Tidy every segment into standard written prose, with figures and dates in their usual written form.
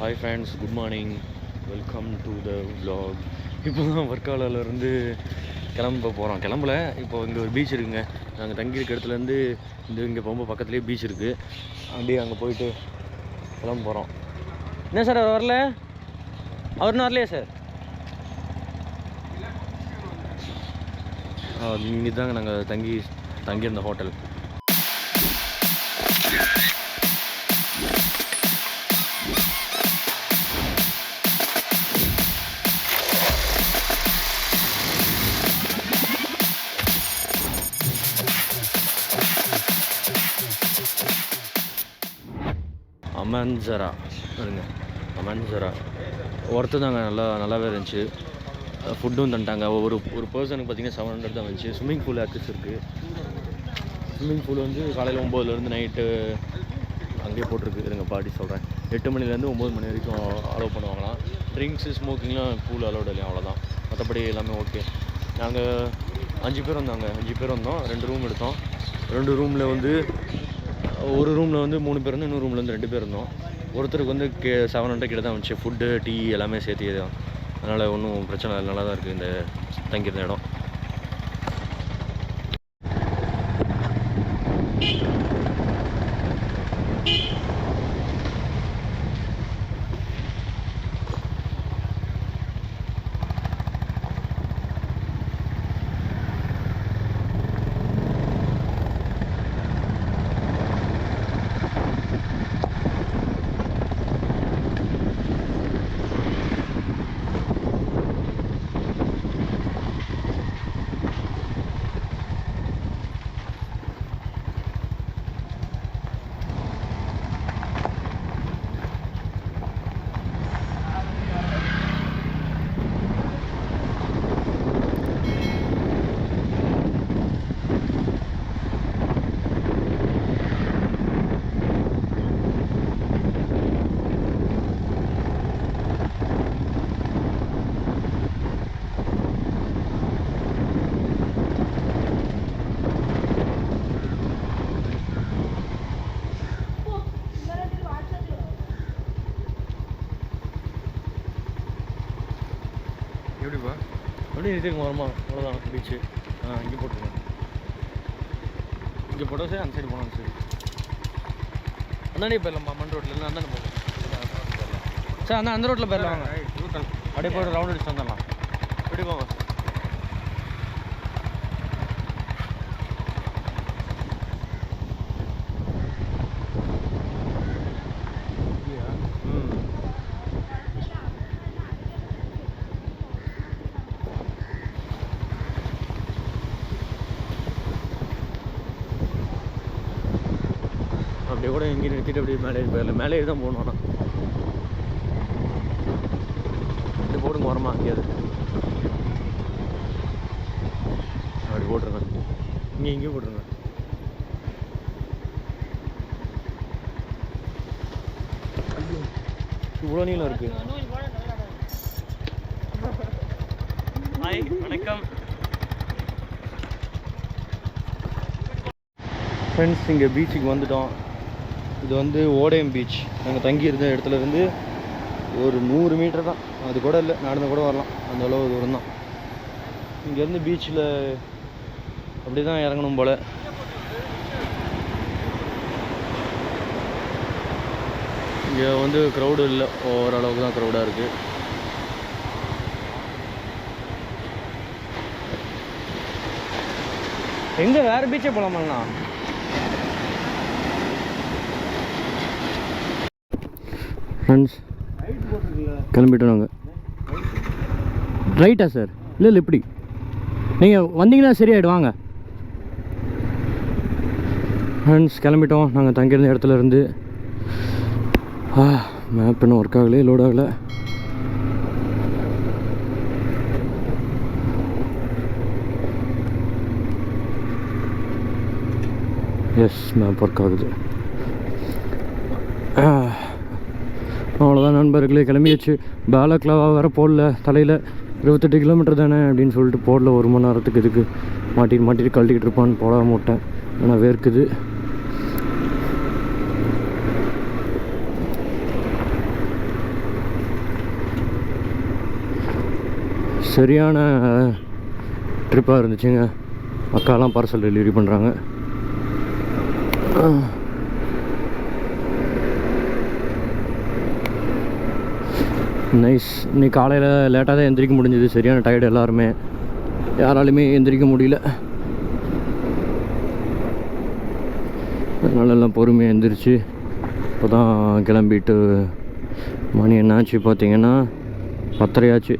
Hi friends, good morning, welcome to the vlog. இப்போ தான் வர்க்காலாலேருந்து கிளம்பல. இப்போ இங்கே ஒரு பீச் இருக்குங்க. நாங்கள் தங்கியிருக்க இடத்துலேருந்து இங்கே போகும்போது பக்கத்துலேயே பீச் இருக்குது. அப்படியே அங்கே போயிட்டு கிளம்ப போகிறோம். என்ன சார் அவர் வரல? அவர்னு வரலையா சார்? இங்கே தாங்க நாங்கள் தங்கியிருந்த ஹோட்டல். அமன்சரா இருங்க, அமன்சரா ஒருத்தர் தாங்க. நல்லாவே இருந்துச்சு. ஃபுட்டும் தந்துட்டாங்க. ஒரு பர்சனுக்கு பார்த்தீங்கன்னா 700 தான் வந்துச்சு. ஸ்விம்மிங் பூல் ஆக்சஸ் இருக்குது. ஸ்விம்மிங் பூல் வந்து காலையில் 9லேருந்து நைட்டு அங்கேயே போட்டிருக்கு. இருங்க பாடி சொல்கிறேன். 8 மணிலேருந்து 9 மணி வரைக்கும் அலோவ் பண்ணுவாங்களாம். ட்ரிங்க்ஸு ஸ்மோக்கிங்லாம் பூல் அலோடு இல்லையா, அவ்வளோதான். மற்றபடி எல்லாமே ஓகே. நாங்கள் 5 பேர் வந்தோம். 2 ரூம் எடுத்தோம். 2 ரூமில் வந்து ஒரு ரூமில் வந்து 3 பேர் இருந்தோம், இன்னொரு ரூமில் வந்து 2 பேர் இருந்தோம். ஒருத்தருக்கு வந்து 700 கிட்ட தான் வந்துச்சு. ஃபுட்டு, டீ எல்லாமே சேர்த்து தான். அதனால் ஒன்றும் பிரச்சனை இல்லை, நல்லா தான் இருக்குது இந்த தங்கியிருந்த இடம். எப்படிப்பா? அப்படியே நிறுத்திருங்க வரமா, அவ்வளோதான் பீச்சு. இங்கே போட்டுருங்க. இங்கே போட்டோம் சார். அந்த சைடு போனோம் சரி. அந்தாண்டி போயிடலாம்மா, மண் ரோட்டில் அந்தாண்டி போகலாம் சார். அந்த ரோட்டில் போயிடலாம். அப்படியே போய்ட்டு ரவுண்ட் அடிச்சு வந்துடலாம். எப்படி போங்க. அப்படியே கூட எங்கேயும் நிறுத்திட்டு அப்படியே மேலே போயிடல. மேலே தான் போகணும். ஆனால் அப்படி போடுங்க வரமா, அங்கேயாவது அப்படி போட்டுருங்க. இங்கேயும் போட்டுருங்க. இவ்வளோ நீளம் இருக்குது. ஹாய், வணக்கம் ஃப்ரெண்ட்ஸ். இங்கே பீச்சுக்கு வந்துட்டோம். இது வந்து ஓடையம் பீச். நாங்கள் தங்கியிருந்த இடத்துலேருந்து ஒரு 100 மீட்டர் தான், அது கூட இல்லை, நடந்து கூட வரலாம், அந்த அளவு தூரம் தான். இங்கேருந்து பீச்சில் அப்படி தான் இறங்கணும் போல். இங்கே வந்து க்ரௌடு இல்லை, ஓரளவுக்கு தான் க்ரௌடாக இருக்குது. எங்கே வேறு பீச்சே போகலாமாண்ணா? ஃப்ரெண்ட்ஸ் கிளம்பிட்டோம் நாங்கள். ரைட்டா சார்? இல்லை இப்படி நீங்கள் வந்தீங்கன்னா சரியாயிடும். வாங்க ஃப்ரெண்ட்ஸ், கிளம்பிட்டோம். நாங்கள் தங்கியிருந்த இடத்துல இருந்து. மேப் இன்னும் ஒர்க் ஆகலை, லோட் ஆகலை. எஸ், மேப் ஒர்க் ஆகுது. அவ்வளோதான் நண்பர்களே, கிளம்பியாச்சு. பேலக்லாவா வேறு போடல தலையில். 28 கிலோமீட்டர் தானே அப்படின்னு சொல்லிட்டு போடல. 1 மணி நேரத்துக்கு இதுக்கு மாட்டிட்டு கழட்டிக்கிட்டு இருப்பான்னு போடாமல் விட்டேன். ஆனால் வேர்க்குது. சரியான ட்ரிப்பாக இருந்துச்சுங்க. அக்காலாம் பார்சல் டெலிவரி பண்ணுறாங்க. நைஸ். இன்னைக்கு காலையில் லேட்டாக தான் எந்திரிக்க முடிஞ்சது. சரியான டயர்டு எல்லாருமே, யாராலுமே எந்திரிக்க முடியல. அதனால எல்லாம் பொறுமையாக எந்திரிச்சு இப்போ தான் கிளம்பிட்டு மணி என்னாச்சு பார்த்தீங்கன்னா 10:30 ஆச்சு.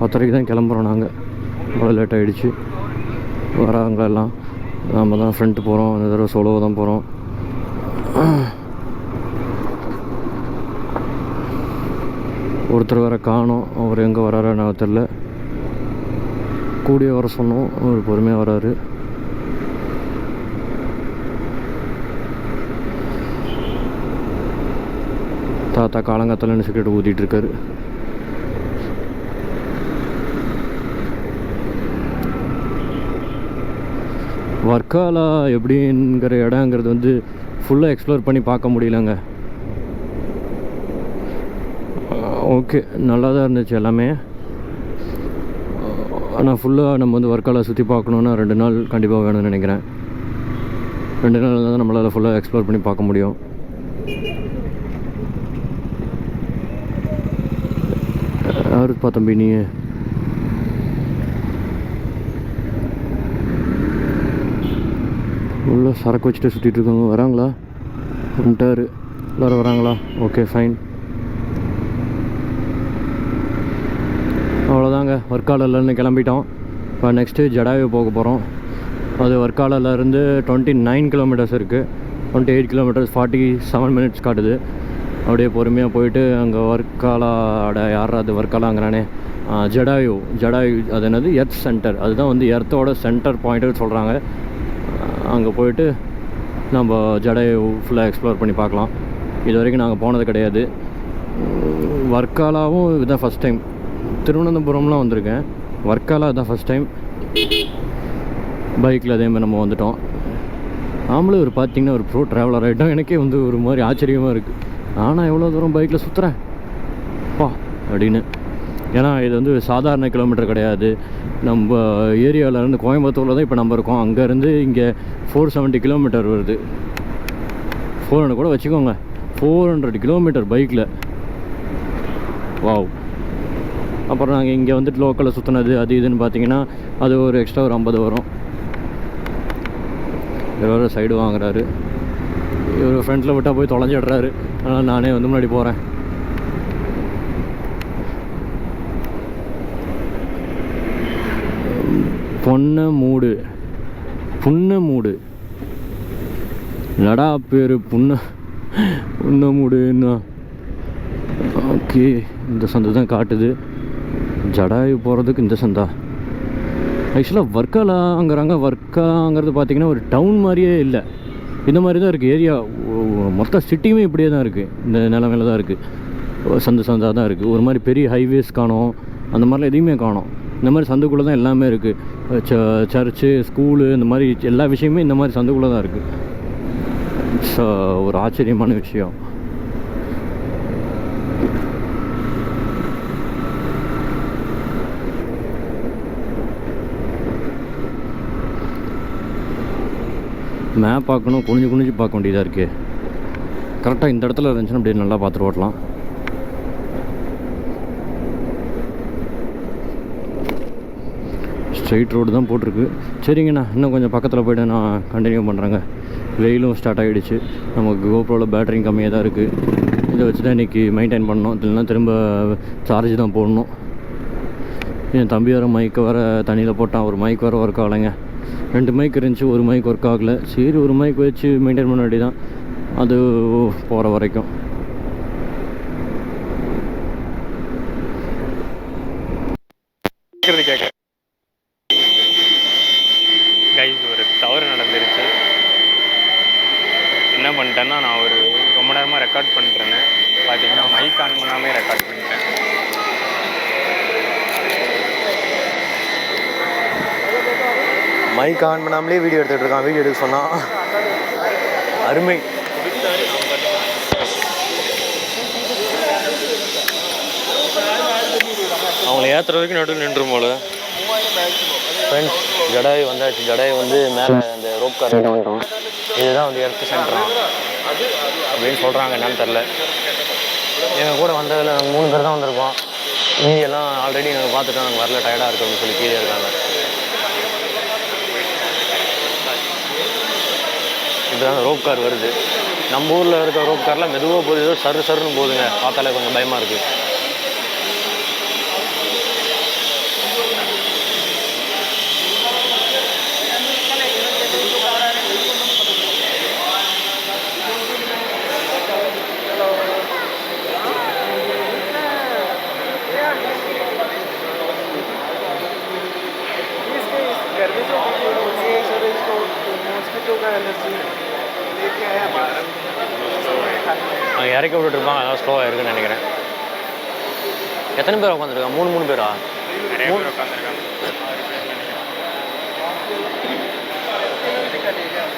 பத்தரைக்கு தான் கிளம்புறோம் நாங்கள். அவ்வளோ லேட் ஆகிடுச்சு. வராங்களா எல்லாம். நம்ம தான் ஃப்ரெண்ட்டு போகிறோம். இந்த தடவை சோலோவாக தான் போகிறோம். ஒருத்தர் வேறு காணோம். அவர் எங்கே வராரு நான் தெரில. கூடிய வர சொன்னோம். அவர் பொறுமையாக வராரு. தாத்தா காலங்காத்தாலன்னு சிகரெட் ஊற்றிட்டுருக்காரு. வர்க்காலா எப்படிங்கிற இடங்கிறது வந்து ஃபுல்லாக எக்ஸ்ப்ளோர் பண்ணி பார்க்க முடியலங்க. ஓகே, நல்லா தான் இருந்துச்சு எல்லாமே. ஆனால் ஃபுல்லாக நம்ம வந்து வர்க்காலா சுற்றி பார்க்கணுன்னா 2 நாள் கண்டிப்பாக வேணும்னு நினைக்கிறேன். 2 நாள் தான் நம்மளால் ஃபுல்லாக எக்ஸ்ப்ளோர் பண்ணி பார்க்க முடியும். யாருப்பா தம்பி நீ? உள்ள சரக்கு வச்சுட்டு சுற்றிட்டு இருக்காங்க. வராங்களா? வந்துட்டார். எல்லோரும் வராங்களா? Okay fine. அவ்வளோதாங்க, வர்க்காலிலேருந்து கிளம்பிட்டோம். இப்போ நெக்ஸ்ட்டு ஜடாயு போக போகிறோம். அது வர்க்காலிலேருந்து 29 கிலோமீட்டர்ஸ் இருக்குது. 28 கிலோமீட்டர்ஸ் 47 மினிட்ஸ் காட்டுது. அப்படியே பொறுமையாக போயிட்டு அங்கே வர்க்காலாட யாராவது வர்க்காலாங்கிறானே ஜடாயு அது என்னது எர்த் சென்டர், அதுதான் வந்து எர்த்தோட சென்டர் பாயிண்ட்டுன்னு சொல்கிறாங்க. அங்கே போயிட்டு நம்ம ஜடாயு ஃபுல்லாக எக்ஸ்ப்ளோர் பண்ணி பார்க்கலாம். இது வரைக்கும் நாங்கள் போனது கிடையாது. வர்க்காலாவும் இதுதான் ஃபஸ்ட் டைம். திருவனந்தபுரம்லாம் வந்திருக்கேன். வர்க்காலா இதுதான் ஃபஸ்ட் டைம். பைக்கில் அதேமாதிரி நம்ம வந்துட்டோம். நாமளும் ஒரு பார்த்திங்கன்னா ஒரு ப்ரோ ட்ராவலர் ஆகிட்டோம். எனக்கே வந்து ஒரு மாதிரி ஆச்சரியமாக இருக்குது. ஆனால் எவ்வளோ தூரம் பைக்கில் சுற்றுறேன் பா அப்படின்னு. ஏன்னா இது வந்து சாதாரண கிலோமீட்டர் கிடையாது. நம்ம ஏரியாவிலேருந்து கோயம்புத்தூரில் தான் இப்போ நம்ம இருக்கோம். அங்கேருந்து இங்கே 470 கிலோமீட்டர் வருது. 400 கூட வச்சுக்கோங்க. 400 கிலோமீட்டர் பைக்கில். வாவ். அப்புறம் நாங்கள் இங்கே வந்துட்டு லோக்கலில் சுற்றினது அது இதுன்னு பார்த்தீங்கன்னா அது ஒரு எக்ஸ்ட்ரா ஒரு 50 வரும். வேறு சைடு வாங்குறாரு. இவர் ஃப்ரெண்டில் விட்டால் போய் தொலைஞ்சிடுறாரு. அதனால் நானே வந்து முன்னாடி போகிறேன். புன்னமூடு நடா பேர் புன்னமூடுன்னா. ஓகே, இந்த சந்தை தான் காட்டுது. ஜடாயு போகிறதுக்கு இந்த சந்தா. ஆக்சுவலாக வர்க்காலாங்கிறாங்க. வர்க்காங்கிறது பார்த்திங்கன்னா ஒரு டவுன் மாதிரியே இல்லை. இந்த மாதிரி தான் இருக்குது ஏரியா. மொத்த சிட்டியுமே இப்படியே தான் இருக்குது. இந்த நிலமையில தான் இருக்குது. சந்தாக தான் இருக்குது. ஒரு மாதிரி பெரிய ஹைவேஸ் காணோம், அந்த மாதிரிலாம் எதையுமே காணோம். இந்த மாதிரி சந்துக்குள்ளே தான் எல்லாமே இருக்குது. சர்ச்சு, ஸ்கூலு, இந்த மாதிரி எல்லா விஷயமே இந்த மாதிரி சந்துக்குள்ளே தான் இருக்குது. இட்ஸ் ஒரு ஆச்சரியமான விஷயம். மேப் பார்க்கணும், குனிஞ்சு பார்க்க வேண்டியதாக இருக்குது. கரெக்டாக இந்த இடத்துல இருந்துச்சுன்னா அப்படியே நல்லா பார்த்துட்டு ஓட்டலாம். ஸ்ட்ரெயிட் ரோடு தான் போட்டிருக்கு. சரிங்கண்ணா, இன்னும் கொஞ்சம் பக்கத்தில் போய்ட்டு நான் கண்டினியூ பண்ணுறேங்க. வெயிலும் ஸ்டார்ட் ஆகிடுச்சு. நமக்கு கோப்ரோவில் பேட்டரியும் கம்மியாக தான் இருக்குது. இதை வச்சு தான் இன்றைக்கி மெயின்டைன் பண்ணணும். இல்லைன்னா திரும்ப சார்ஜ் தான் போடணும். என் தம்பி வர மைக்கை வர தண்ணியில் போட்டான். ஒரு மைக் வர ஒர்க் ஆகலைங்க. 2 மைக் இருந்துச்சு, ஒரு மைக் ஒர்க் ஆகலை. சரி, ஒரு மைக் வச்சு மெயின்டைன் பண்ண வேண்டி தான் அது போகிற வரைக்கும். கைஸ், ஒரு தவறு நடந்துருச்சு. என்ன பண்ணிட்டேன்னா, நான் ஒரு ரொம்ப நேரமாக ரெக்கார்ட் பண்ணிட்டுருந்தேன். பார்த்தீங்கன்னா மைக் ஆன் பண்ணாமே ரெக்கார்ட் பண்ணிட்டேன். மைக் ஆன் பண்ணாமலே வீடியோ எடுத்துகிட்டு இருக்கான். வீடியோ எடுக்க சொன்னால் அருமை. அவங்கள ஏற்றுற வரைக்கும் நடுவில் நின்று போல. ஃப்ரெண்ட்ஸ், ஜடாய் வந்தாச்சு. ஜடாய் வந்து மேலே அந்த ரோப் கார் வந்துட்டோம். இதுதான் வந்து எர்த் சென்டரான் அப்படின்னு சொல்கிறாங்க. என்னன்னு தெரில. எங்கள் கூட வந்ததில் நாங்கள் 3 பேர் தான் வந்திருக்கோம். மீதி எல்லாம் ஆல்ரெடி நாங்கள் பார்த்துட்டோம். நாங்கள் வரல, டயர்டாக இருக்கோம்னு சொல்லி கீழே இருக்காங்க. இதுதான் ரோப் கார் வருது. நம்ம ஊரில் இருக்க ரோப் காரில் மெதுவாக போகுது, ஏதோ சரு சருன்னு போகுதுங்க. பார்த்தாலே கொஞ்சம் பயமாக இருக்குது. இறக்கி விட்டுருப்பாங்க, அதான் ஸ்லோவாக இருக்குன்னு நினைக்கிறேன். எத்தனை பேர் உட்காந்துருக்காங்க? 3 பேரா? நிறைய பேர் உட்காந்துருக்காங்க.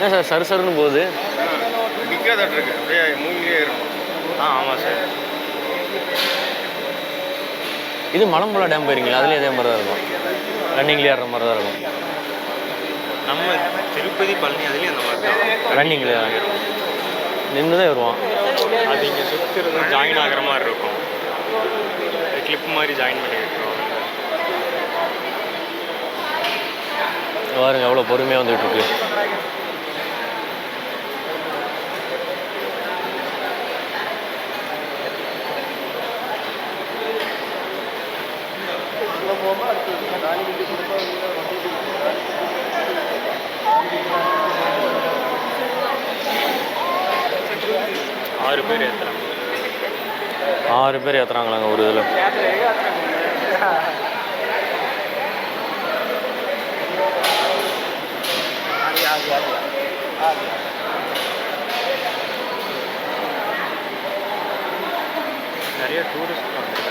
ஏன் சார் சரு சருன்னு போகுது? நிற்காதான் இருக்கு, அப்படியே மூங்கிலே இருக்கும். ஆமாம் சார். இது மலம்புழா டேம் போயிருக்கீங்களா? அதுலேயும் இதே மாதிரி தான் இருக்கும். ரன்னிங்லேயே ஏறுற மாதிரி தான் இருக்கும். நம்ம திருப்பதி பழனி அதுலேயும் அந்த மாதிரி தான் ரன்னிங்லேயே நின்று தான் வருவான். அது இங்கே சுற்றுறது ஜாயின் ஆகிற மாதிரி இருக்கும். கிளிப் மாதிரி ஜாயின் பண்ணி விட்டுருவோம். பாருங்க எவ்வளோ பொறுமையாக வந்துட்டு இருக்கு. ஆறு பேர் ஏற்றுறாங்க. 6 பேர் ஏற்றுறாங்களாங்க ஒரு இதில். நிறைய டூரிஸ்ட் வந்துருக்காங்க.